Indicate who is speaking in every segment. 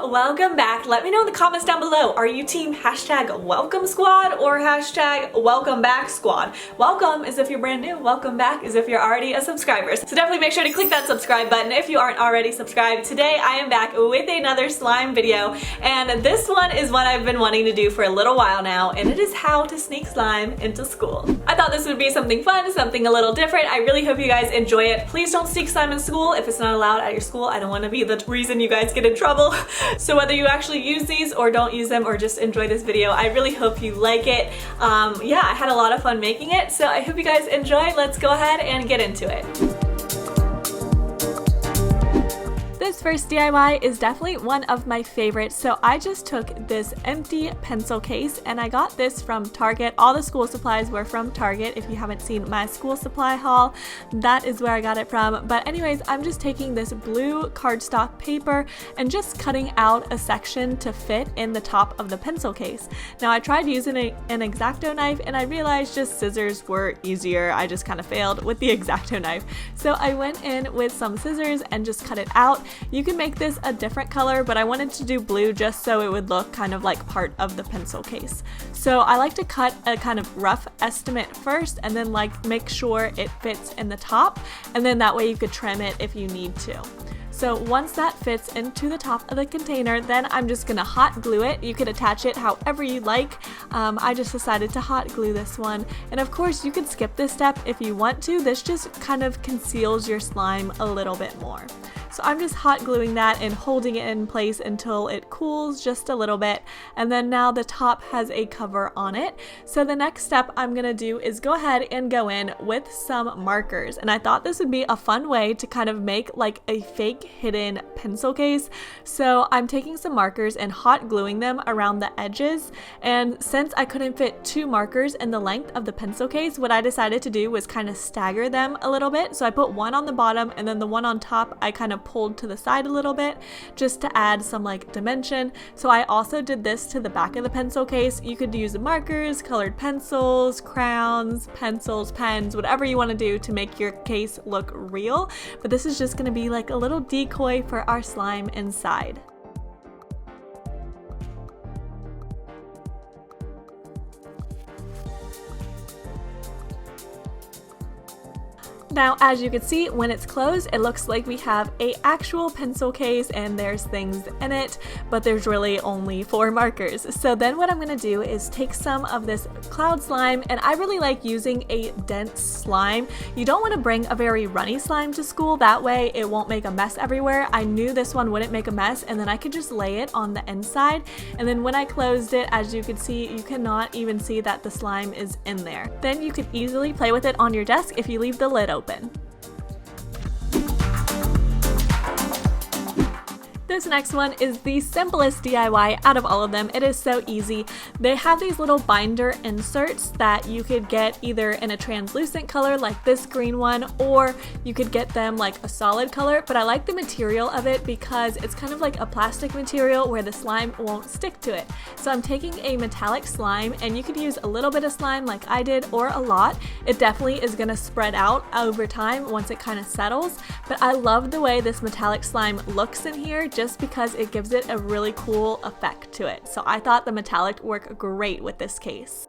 Speaker 1: welcome back. Let me know in the comments down below. Are you team hashtag welcome squad or hashtag welcome back squad? Welcome is if you're brand new. Welcome back is if you're already a subscriber. So definitely make sure to click that subscribe button if you aren't already subscribed. Today I am back with another slime video, and this one is one I've been wanting to do for a little while now, and it is how to sneak slime into school. I thought this would be something fun, something a little different. I really hope you guys enjoy it. Please don't sneak slime in school if it's not allowed at your school. I don't want to be the reason you guys get in trouble. So whether you actually use these or don't use them or just enjoy this video, I really hope you like it. Yeah, I had a lot of fun making it, so I hope you guys enjoy. Let's go ahead and get into it. This first DIY is definitely one of my favorites. So I just took this empty pencil case, and I got this from Target. All the school supplies were from Target. If you haven't seen my school supply haul, that is where I got it from. But anyways, I'm just taking this blue cardstock paper and just cutting out a section to fit in the top of the pencil case. Now I tried using an X-Acto knife, and I realized just scissors were easier. I just kind of failed with the X-Acto knife. So I went in with some scissors and just cut it out. You can make this a different color, but I wanted to do blue just so it would look kind of like part of the pencil case. So I like to cut a kind of rough estimate first and then like make sure it fits in the top, and then that way you could trim it if you need to. So once that fits into the top of the container, then I'm just gonna hot glue it. You could attach it however you like. I just decided to hot glue this one. And of course you could skip this step if you want to. This just kind of conceals your slime a little bit more. So I'm just hot gluing that and holding it in place until it cools just a little bit. And then now the top has a cover on it. So the next step I'm gonna do is go ahead and go in with some markers. And I thought this would be a fun way to kind of make like a fake hidden pencil case. So I'm taking some markers and hot gluing them around the edges. And since I couldn't fit two markers in the length of the pencil case, what I decided to do was kind of stagger them a little bit. So I put one on the bottom, and then the one on top I kind of pulled to the side a little bit just to add some like dimension. So I also did this to the back of the pencil case. You could use markers, colored pencils, crowns, pencils, pens, whatever you want to do to make your case look real. But this is just going to be like a little decoy for our slime inside. Now, as you can see, when it's closed, it looks like we have a actual pencil case and there's things in it, but there's really only 4 markers. So then what I'm gonna do is take some of this cloud slime, and I really like using a dense slime. You don't wanna bring a very runny slime to school, that way it won't make a mess everywhere. I knew this one wouldn't make a mess, and then I could just lay it on the inside. And then when I closed it, as you can see, you cannot even see that the slime is in there. Then you could easily play with it on your desk if you leave the lid open. This next one is the simplest DIY out of all of them. It is so easy. They have these little binder inserts that you could get either in a translucent color like this green one, or you could get them like a solid color, but I like the material of it because it's kind of like a plastic material where the slime won't stick to it. So I'm taking a metallic slime, and you could use a little bit of slime like I did or a lot. It definitely is gonna spread out over time once it kind of settles, but I love the way this metallic slime looks in here just because it gives it a really cool effect to it. So I thought the metallic worked great with this case.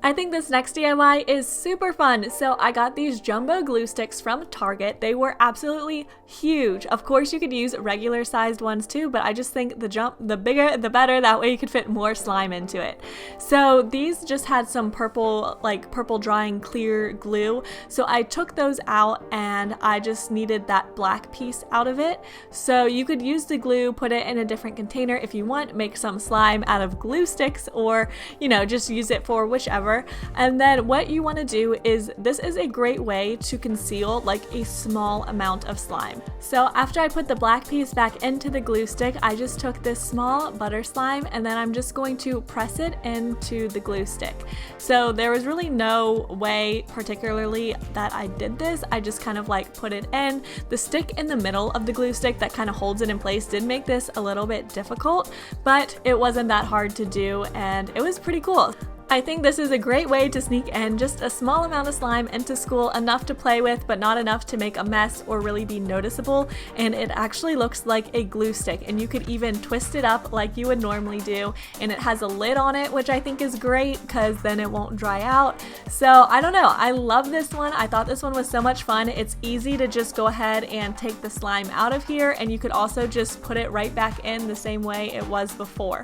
Speaker 1: I think this next DIY is super fun. So I got these jumbo glue sticks from Target. They were absolutely huge. Of course you could use regular sized ones too, but I just think the bigger the better, that way you could fit more slime into it. So these just had some purple, like purple drying clear glue. So I took those out, and I just needed that black piece out of it. So you could use the glue, put it in a different container if you want, make some slime out of glue sticks, or you know, just use it for whichever. And then what you want to do is, this is a great way to conceal like a small amount of slime. So after I put the black piece back into the glue stick, I just took this small butter slime, and then I'm just going to press it into the glue stick. So there was really no way particularly that I did this. I just kind of like put it in. The stick in the middle of the glue stick that kind of holds it in place did make this a little bit difficult, but it wasn't that hard to do, and it was pretty cool. I think this is a great way to sneak in just a small amount of slime into school, enough to play with but not enough to make a mess or really be noticeable, and it actually looks like a glue stick, and you could even twist it up like you would normally do, and it has a lid on it, which I think is great because then it won't dry out. So I don't know, I love this one. I thought this one was so much fun. It's easy to just go ahead and take the slime out of here, and you could also just put it right back in the same way it was before.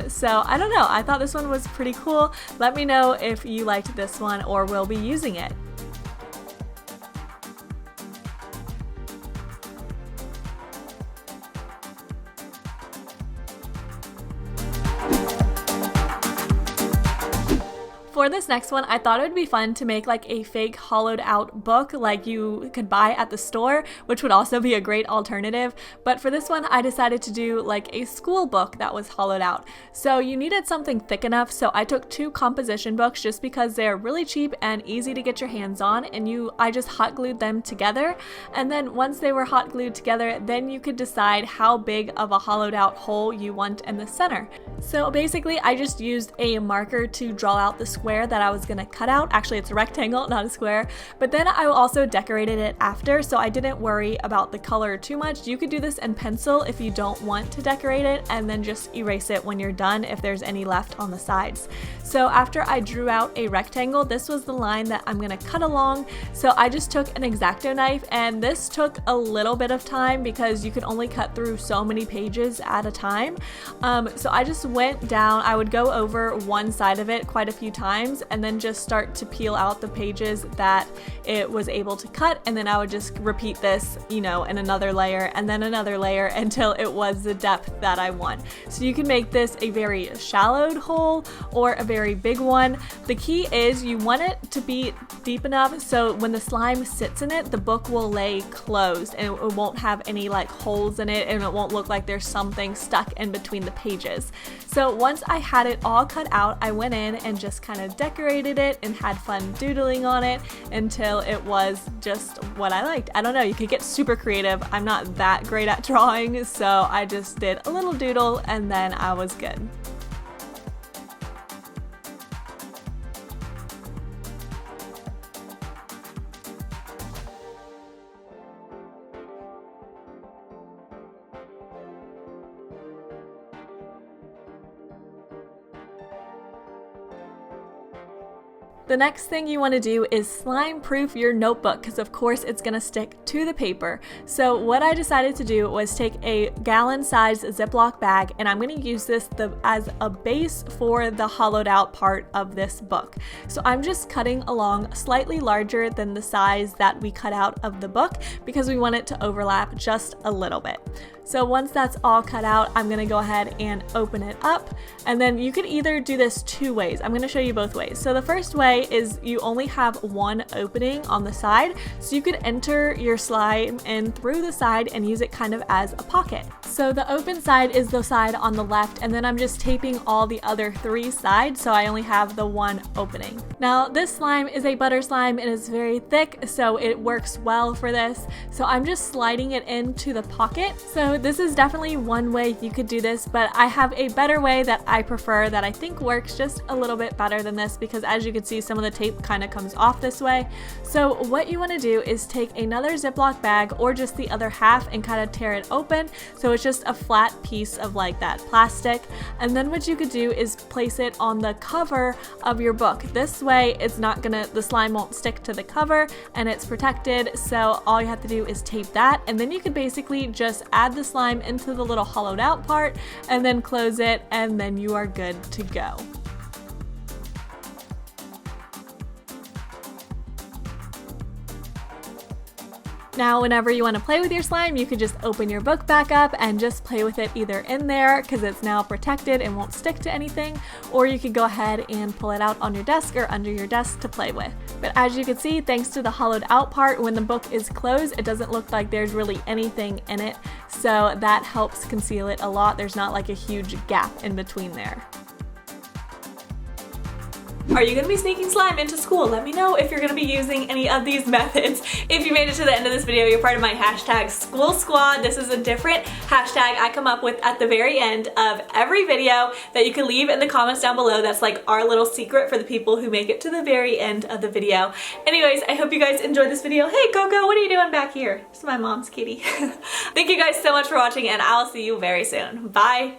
Speaker 1: So I don't know, I thought this one was pretty cool. Let me know if you liked this one or will be using it. For this next one, I thought it would be fun to make like a fake hollowed out book like you could buy at the store, which would also be a great alternative. But for this one, I decided to do like a school book that was hollowed out. So you needed something thick enough, so I took 2 composition books just because they're really cheap and easy to get your hands on, and I just hot glued them together. And then once they were hot glued together, then you could decide how big of a hollowed out hole you want in the center. So basically, I just used a marker to draw out the square that I was gonna cut out. Actually, it's a rectangle, not a square. But then I also decorated it after, so I didn't worry about the color too much. You could do this in pencil if you don't want to decorate it, and then just erase it when you're done if there's any left on the sides. So after I drew out a rectangle, this was the line that I'm gonna cut along. So I just took an X-Acto knife, and this took a little bit of time because you could only cut through so many pages at a time. So I just went down, I would go over one side of it quite a few times and then just start to peel out the pages that it was able to cut, and then I would just repeat this, you know, in another layer and then another layer until it was the depth that I want. So you can make this a very shallowed hole or a very big one. The key is you want it to be deep enough so when the slime sits in it, the book will lay closed and it won't have any like holes in it, and it won't look like there's something stuck in between the pages. So once I had it all cut out, I went in and just kind of decorated it and had fun doodling on it until it was just what I liked. I don't know, you could get super creative. I'm not that great at drawing, so I just did a little doodle and then I was good. The next thing you want to do is slime proof your notebook, because of course it's going to stick to the paper. So what I decided to do was take a gallon-sized Ziploc bag, and I'm going to use this as a base for the hollowed out part of this book. So I'm just cutting along slightly larger than the size that we cut out of the book because we want it to overlap just a little bit. So once that's all cut out, I'm gonna go ahead and open it up, and then you could either do this 2 ways. I'm gonna show you both ways. So the first way is you only have one opening on the side, so you could enter your slime in through the side and use it kind of as a pocket. So the open side is the side on the left, and then I'm just taping all the other 3 sides, so I only have the one opening. Now this slime is a butter slime and it's very thick, so it works well for this. So I'm just sliding it into the pocket. So this is definitely one way you could do this, but I have a better way that I prefer that I think works just a little bit better than this, because as you can see, some of the tape kind of comes off this way. So what you want to do is take another Ziploc bag or just the other half and kind of tear it open, so it's just a flat piece of like that plastic. And then what you could do is place it on the cover of your book. This way it's not gonna, the slime won't stick to the cover and it's protected. So all you have to do is tape that, and then you could basically just add the slime into the little hollowed out part and then close it, and then you are good to go. Now, whenever you want to play with your slime, you could just open your book back up and just play with it either in there because it's now protected and won't stick to anything, or you could go ahead and pull it out on your desk or under your desk to play with. But as you can see, thanks to the hollowed out part, when the book is closed, it doesn't look like there's really anything in it, so that helps conceal it a lot. There's not like a huge gap in between there. Are you gonna be sneaking slime into school? Let me know if you're gonna be using any of these methods. If you made it to the end of this video, you're part of my hashtag School Squad. This is a different hashtag I come up with at the very end of every video that you can leave in the comments down below. That's like our little secret for the people who make it to the very end of the video. Anyways, I hope you guys enjoyed this video. Hey Coco, what are you doing back here? This is my mom's kitty. Thank you guys so much for watching, and I'll see you very soon. Bye!